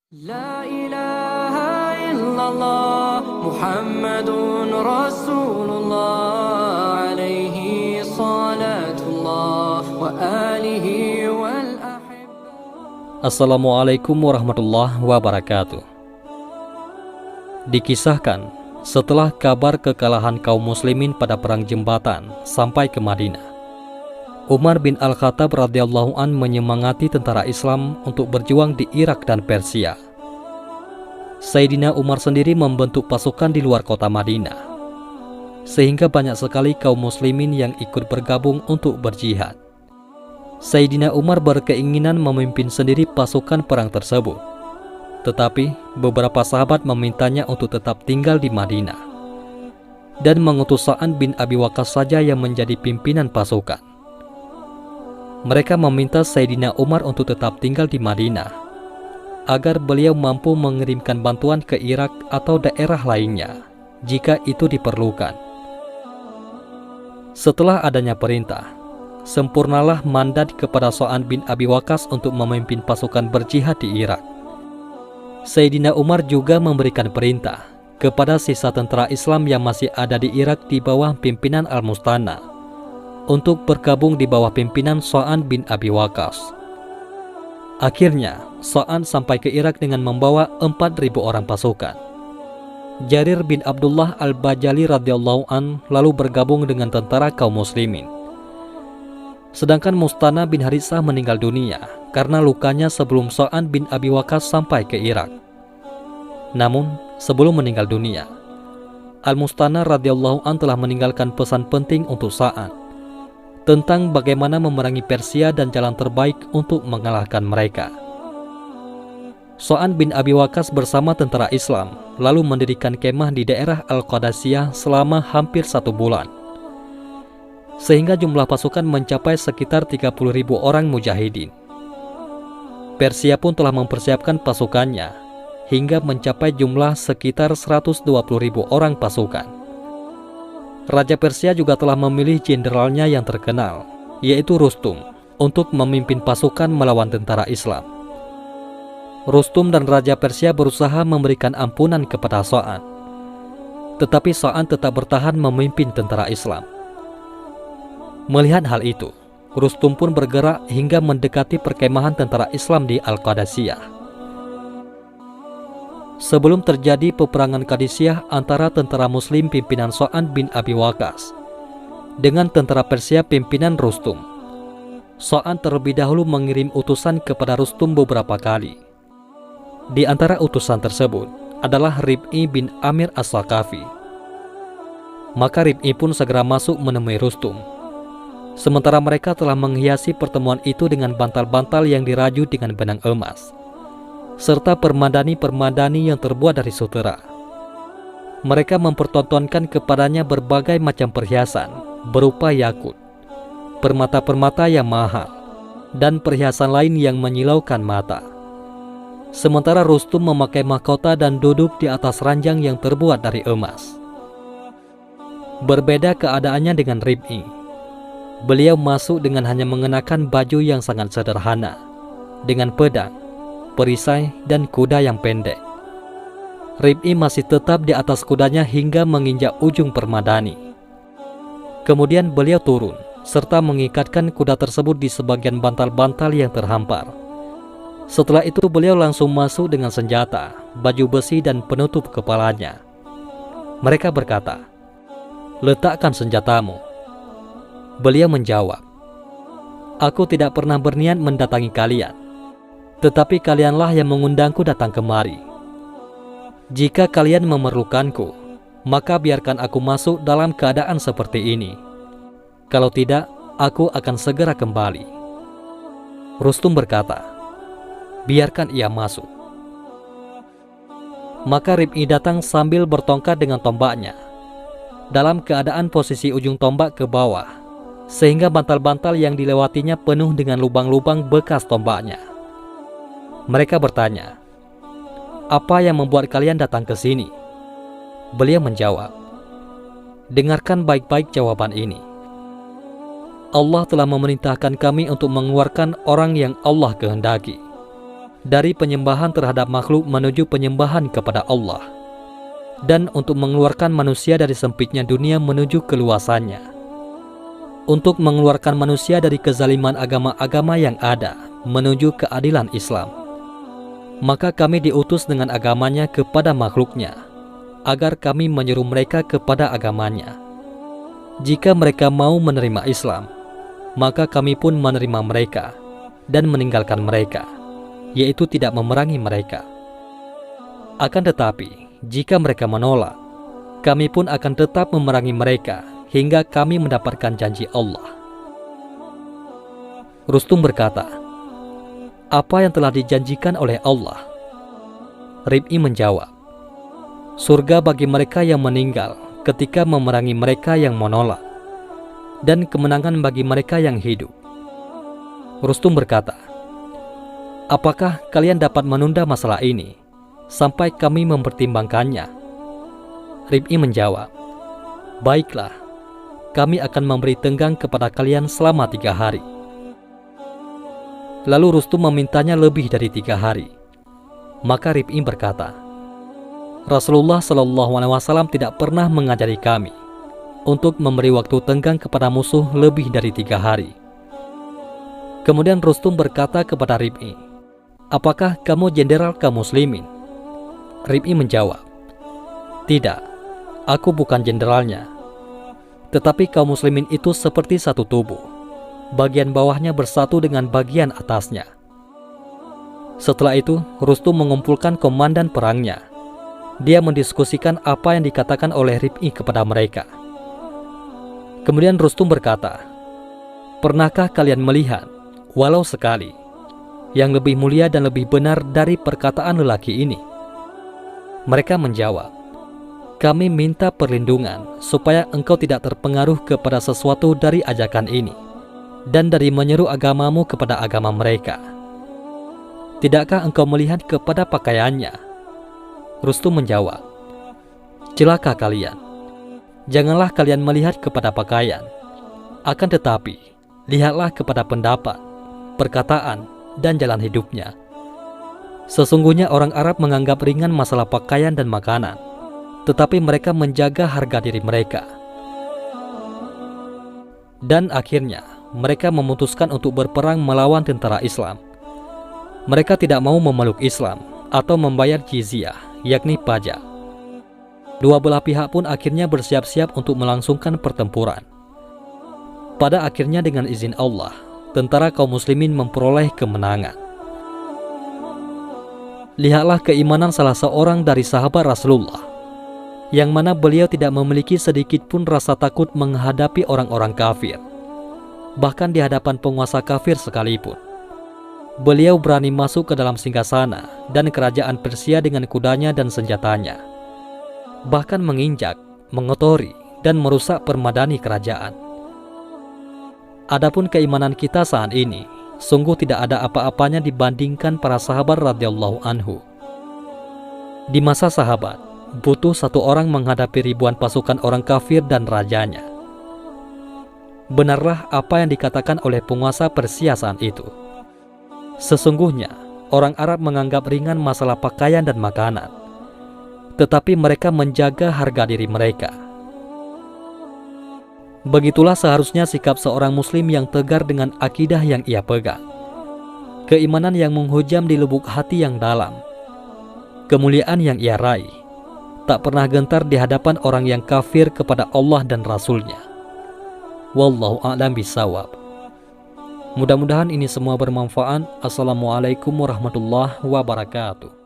لا إله إلا الله محمد رسول الله عليه صلاة الله وآله والأحبة. Assalamualaikum warahmatullahi wabarakatuh. Dikisahkan, setelah kabar kekalahan kaum muslimin pada perang jembatan sampai ke Madinah, Umar bin Al-Khattab radhiyallahu an menyemangati tentara Islam untuk berjuang di Irak dan Persia. Sayyidina Umar sendiri membentuk pasukan di luar kota Madinah, sehingga banyak sekali kaum muslimin yang ikut bergabung untuk berjihad. Sayyidina Umar berkeinginan memimpin sendiri pasukan perang tersebut, tetapi beberapa sahabat memintanya untuk tetap tinggal di Madinah dan mengutus Sa'ad bin Abi Waqqas saja yang menjadi pimpinan pasukan. Mereka meminta Sayyidina Umar untuk tetap tinggal di Madinah agar beliau mampu mengirimkan bantuan ke Irak atau daerah lainnya jika itu diperlukan. Setelah adanya perintah, sempurnalah mandat kepada Sa'ad bin Abi Waqqas untuk memimpin pasukan berjihad di Irak. Sayyidina Umar juga memberikan perintah kepada sisa tentara Islam yang masih ada di Irak di bawah pimpinan Al-Mustanna untuk bergabung di bawah pimpinan Sa'ad bin Abi Waqqas. Akhirnya, Sa'ad sampai ke Irak dengan membawa 4.000 orang pasukan. Jarir bin Abdullah Al-Bajali radhiyallahu an lalu bergabung dengan tentara kaum muslimin. Sedangkan Mustanna bin Haritsah meninggal dunia karena lukanya sebelum Sa'ad bin Abi Waqqas sampai ke Irak. Namun, sebelum meninggal dunia, Al-Mustanna radhiyallahu an telah meninggalkan pesan penting untuk Sa'ad tentang bagaimana memerangi Persia dan jalan terbaik untuk mengalahkan mereka. Sa'ad bin Abi Waqqas bersama tentara Islam lalu mendirikan kemah di daerah Al-Qadasiyah selama hampir 1 bulan, sehingga jumlah pasukan mencapai sekitar 30.000 orang mujahidin. Persia pun telah mempersiapkan pasukannya hingga mencapai jumlah sekitar 120.000 orang pasukan. Raja Persia juga telah memilih jenderalnya yang terkenal, yaitu Rustum, untuk memimpin pasukan melawan tentara Islam. Rustum dan Raja Persia berusaha memberikan ampunan kepada Sa'ad, tetapi Sa'ad tetap bertahan memimpin tentara Islam. Melihat hal itu, Rustum pun bergerak hingga mendekati perkemahan tentara Islam di Al-Qadasiyah. Sebelum terjadi peperangan Qadisiyah antara tentara Muslim pimpinan Sa'ad bin Abi Waqqas dengan tentara Persia pimpinan Rustum, Sa'ad terlebih dahulu mengirim utusan kepada Rustum beberapa kali. Di antara utusan tersebut adalah Rib'i bin Amir As-Saqafi. Maka Rib'i pun segera masuk menemui Rustum. Sementara mereka telah menghiasi pertemuan itu dengan bantal-bantal yang diraju dengan benang emas, serta permadani-permadani yang terbuat dari sutera. Mereka mempertontonkan kepadanya berbagai macam perhiasan berupa yakut, permata-permata yang mahal, dan perhiasan lain yang menyilaukan mata. Sementara Rustum memakai mahkota dan duduk di atas ranjang yang terbuat dari emas. Berbeda keadaannya dengan Rib'i. Beliau masuk dengan hanya mengenakan baju yang sangat sederhana, dengan pedang, perisai, dan kuda yang pendek. Rib'i masih tetap di atas kudanya hingga menginjak ujung permadani. Kemudian beliau turun, serta mengikatkan kuda tersebut di sebagian bantal-bantal yang terhampar. Setelah itu beliau langsung masuk dengan senjata, baju besi, dan penutup kepalanya. Mereka berkata, "Letakkan senjatamu." Beliau menjawab, "Aku tidak pernah berniat mendatangi kalian, tetapi kalianlah yang mengundangku datang kemari. Jika kalian memerlukanku, maka biarkan aku masuk dalam keadaan seperti ini. Kalau tidak, aku akan segera kembali." Rustum berkata, "Biarkan ia masuk." Maka Rib'i datang sambil bertongkat dengan tombaknya, dalam keadaan posisi ujung tombak ke bawah, sehingga bantal-bantal yang dilewatinya penuh dengan lubang-lubang bekas tombaknya. Mereka bertanya, "Apa yang membuat kalian datang ke sini?" Beliau menjawab, "Dengarkan baik-baik jawaban ini. Allah telah memerintahkan kami untuk mengeluarkan orang yang Allah kehendaki. dari penyembahan terhadap makhluk menuju penyembahan kepada Allah, dan untuk mengeluarkan manusia dari sempitnya dunia menuju keluasannya, untuk mengeluarkan manusia dari kezaliman agama-agama yang ada menuju keadilan Islam. Maka kami diutus dengan agamanya kepada makhluknya, agar kami menyuruh mereka kepada agamanya. Jika mereka mau menerima Islam, maka kami pun menerima mereka dan meninggalkan mereka, yaitu tidak memerangi mereka. Akan tetapi, jika mereka menolak, kami pun akan tetap memerangi mereka hingga kami mendapatkan janji Allah. Rustum berkata, "Apa yang telah dijanjikan oleh Allah?" Rib'i menjawab, "Surga bagi mereka yang meninggal ketika memerangi mereka yang menolak, dan kemenangan bagi mereka yang hidup." Rustum berkata, "Apakah kalian dapat menunda masalah ini sampai kami mempertimbangkannya?" Rib'i menjawab, "Baiklah, kami akan memberi tenggang kepada kalian selama 3 hari. Lalu Rustum memintanya lebih dari 3 hari. Maka Rib'i berkata, "Rasulullah SAW tidak pernah mengajari kami untuk memberi waktu tenggang kepada musuh lebih dari 3 hari. Kemudian Rustum berkata kepada Rib'i, "Apakah kamu jenderal kaum muslimin?" Rib'i menjawab, "Tidak, aku bukan jenderalnya. Tetapi kaum muslimin itu seperti satu tubuh. Bagian bawahnya bersatu dengan bagian atasnya." Setelah itu, Rustum mengumpulkan komandan perangnya. Dia mendiskusikan apa yang dikatakan oleh Rib'i kepada mereka. Kemudian Rustum berkata, "Pernahkah kalian melihat, walau sekali, yang lebih mulia dan lebih benar dari perkataan lelaki ini?" Mereka menjawab, "Kami minta perlindungan supaya engkau tidak terpengaruh kepada sesuatu dari ajakan ini, dan dari menyeru agamamu kepada agama mereka. Tidakkah engkau melihat kepada pakaiannya?" Rustum menjawab, "Celaka kalian. Janganlah kalian melihat kepada pakaian. Akan tetapi, lihatlah kepada pendapat, perkataan, dan jalan hidupnya. Sesungguhnya orang Arab menganggap ringan masalah pakaian dan makanan, tetapi mereka menjaga harga diri mereka. Dan akhirnya, mereka memutuskan untuk berperang melawan tentara Islam. Mereka tidak mau memeluk Islam atau membayar jizyah, yakni pajak. Dua belah pihak pun akhirnya bersiap-siap untuk melangsungkan pertempuran. Pada akhirnya dengan izin Allah, tentara kaum muslimin memperoleh kemenangan. Lihatlah keimanan salah seorang dari sahabat Rasulullah, yang mana beliau tidak memiliki sedikit pun rasa takut menghadapi orang-orang kafir. Bahkan di hadapan penguasa kafir sekalipun, beliau berani masuk ke dalam singgasana dan kerajaan Persia dengan kudanya dan senjatanya, bahkan menginjak, mengotori, dan merusak permadani kerajaan. Adapun keimanan kita saat ini, sungguh tidak ada apa-apanya dibandingkan para sahabat radhiyallahu anhu. Di masa sahabat, butuh satu orang menghadapi ribuan pasukan orang kafir dan rajanya. Benarlah apa yang dikatakan oleh penguasa Persia saat itu. Sesungguhnya, orang Arab menganggap ringan masalah pakaian dan makanan, tetapi mereka menjaga harga diri mereka. Begitulah seharusnya sikap seorang muslim yang tegar dengan akidah yang ia pegang, keimanan yang menghujam di lubuk hati yang dalam, kemuliaan yang ia raih, tak pernah gentar di hadapan orang yang kafir kepada Allah dan Rasul-Nya. Wallahu a'lam bishawab. Mudah-mudahan ini semua bermanfaat. Assalamualaikum warahmatullahi wabarakatuh.